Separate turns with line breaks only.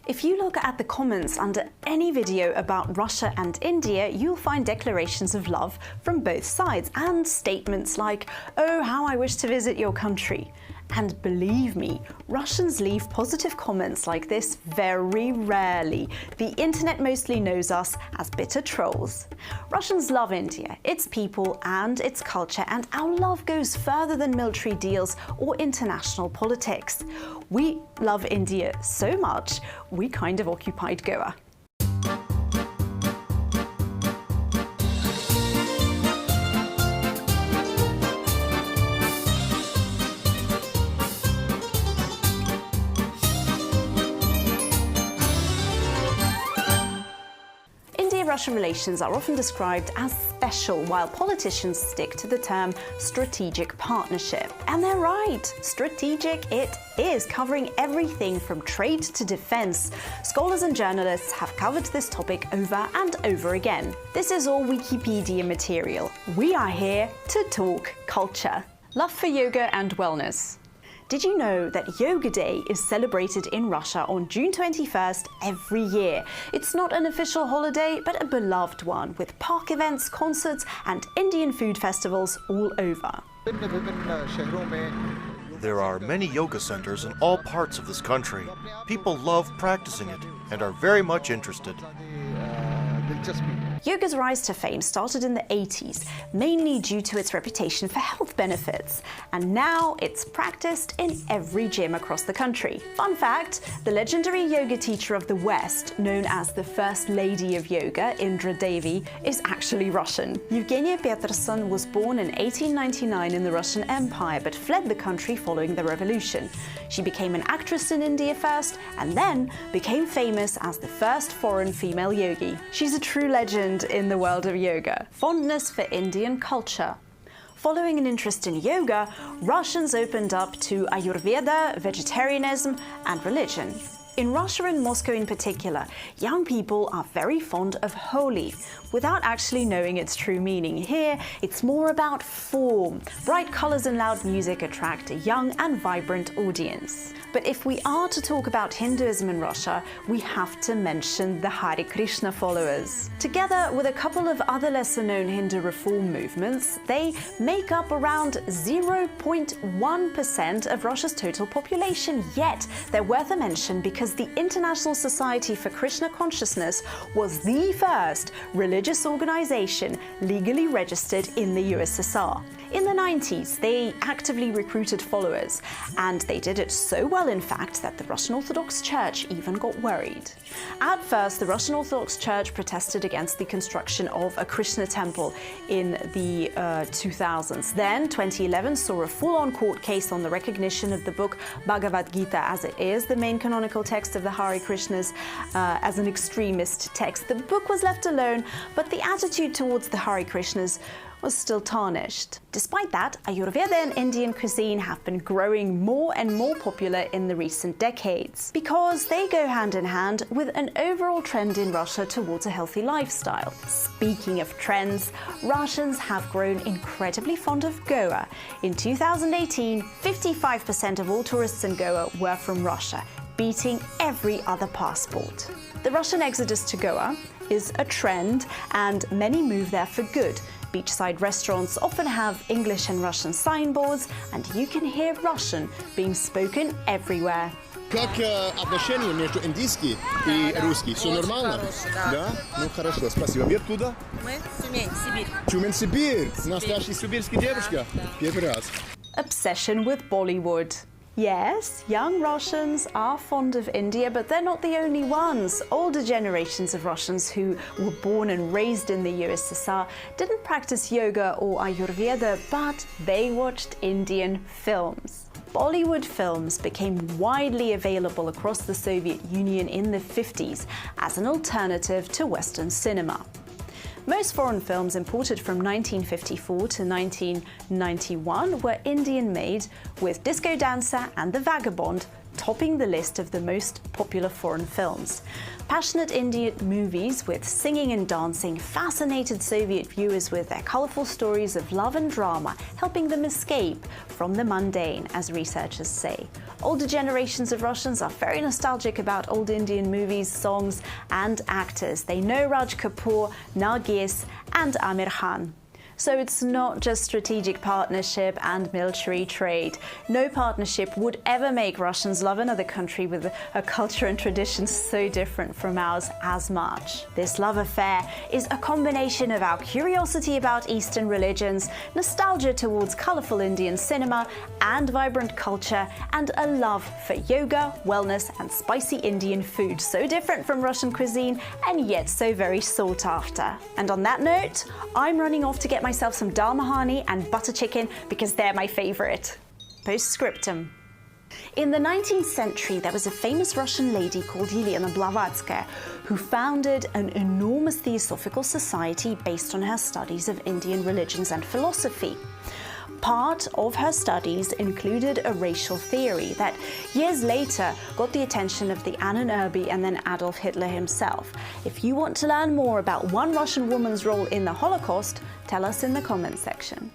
If you look at the comments under any video about Russia and India, you'll find declarations of love from both sides and statements like, "Oh, how I wish to visit your country." And believe me, Russians leave positive comments like this very rarely. The internet mostly knows us as bitter trolls. Russians love India, its people and its culture, and our love goes further than military deals or international politics. We love India so much, we kind of occupied Goa. India-Russia relations are often described as special, while politicians stick to the term strategic partnership. And they're right, strategic it is, covering everything from trade to defense. Scholars and journalists have covered this topic over and over again. This is all Wikipedia material. We are here to talk culture. Love for yoga and wellness. Did you know that Yoga Day is celebrated in Russia on June 21st every year? It's not an official holiday, but a beloved one, with park events, concerts, and Indian food festivals all over.
There are many yoga centers in all parts of this country. People love practicing it and are very much interested.
Yoga's rise to fame started in the 80s, mainly due to its reputation for health benefits, and now it's practiced in every gym across the country. Fun fact, the legendary yoga teacher of the West, known as the First Lady of Yoga, Indra Devi, is actually Russian. Yevgenia Peterson was born in 1899 in the Russian Empire, but fled the country following the revolution. She became an actress in India first, and then became famous as the first foreign female yogi. She's a true legend in the world of yoga. Fondness for Indian culture. Following an interest in yoga, Russians opened up to Ayurveda, vegetarianism, and religion. In Russia and Moscow in particular, young people are very fond of Holi, without actually knowing its true meaning. Here, it's more about form. Bright colors and loud music attract a young and vibrant audience. But if we are to talk about Hinduism in Russia, we have to mention the Hare Krishna followers. Together with a couple of other lesser-known Hindu reform movements, they make up around 0.1% of Russia's total population. Yet, they're worth a mention because the International Society for Krishna Consciousness was the first religious organization legally registered in the USSR. In the 90s, they actively recruited followers, and they did it so well, in fact, that the Russian Orthodox Church even got worried. At first, the Russian Orthodox Church protested against the construction of a Krishna temple in the 2000s. Then, 2011 saw a full-on court case on the recognition of the book Bhagavad Gita, as it is the main canonical text of the Hare Krishnas, as an extremist text. The book was left alone, but the attitude towards the Hare Krishnas was still tarnished. Despite that, Ayurveda and Indian cuisine have been growing more and more popular in the recent decades, because they go hand in hand with an overall trend in Russia towards a healthy lifestyle. Speaking of trends, Russians have grown incredibly fond of Goa. In 2018, 55% of all tourists in Goa were from Russia, beating every other passport. The Russian exodus to Goa is a trend, and many move there for good. Beachside restaurants often have English and Russian signboards, and you can hear Russian being spoken everywhere.
Как отношения между индийский и русский? Все нормально? Да? Ну хорошо, спасибо. Вы откуда?
Мы Тюмень, Сибирь.
Тюмень, Сибирь. Настоящая сибирская девушка. Первый раз.
Obsession with Bollywood. Yes, young Russians are fond of India, but they're not the only ones. Older generations of Russians who were born and raised in the USSR didn't practice yoga or Ayurveda, but they watched Indian films. Bollywood films became widely available across the Soviet Union in the 50s as an alternative to Western cinema. Most foreign films imported from 1954 to 1991 were Indian-made, with Disco Dancer and The Vagabond topping the list of the most popular foreign films. Passionate Indian movies with singing and dancing fascinated Soviet viewers with their colorful stories of love and drama, helping them escape from the mundane, as researchers say. Older generations of Russians are very nostalgic about old Indian movies, songs, and actors. They know Raj Kapoor, Nargis, and Aamir Khan. So it's not just strategic partnership and military trade. No partnership would ever make Russians love another country with a culture and traditions so different from ours as much. This love affair is a combination of our curiosity about Eastern religions, nostalgia towards colorful Indian cinema and vibrant culture, and a love for yoga, wellness, and spicy Indian food, so different from Russian cuisine and yet so very sought after. And on that note, I'm running off to get myself some dal makhani and butter chicken because they're my favorite. Postscriptum. In the 19th century, there was a famous Russian lady called Yelena Blavatsky who founded an enormous theosophical society based on her studies of Indian religions and philosophy. Part of her studies included a racial theory that years later got the attention of the Anna Nerbe and then Adolf Hitler himself. If you want to learn more about one Russian woman's role in the Holocaust, tell us in the comments section.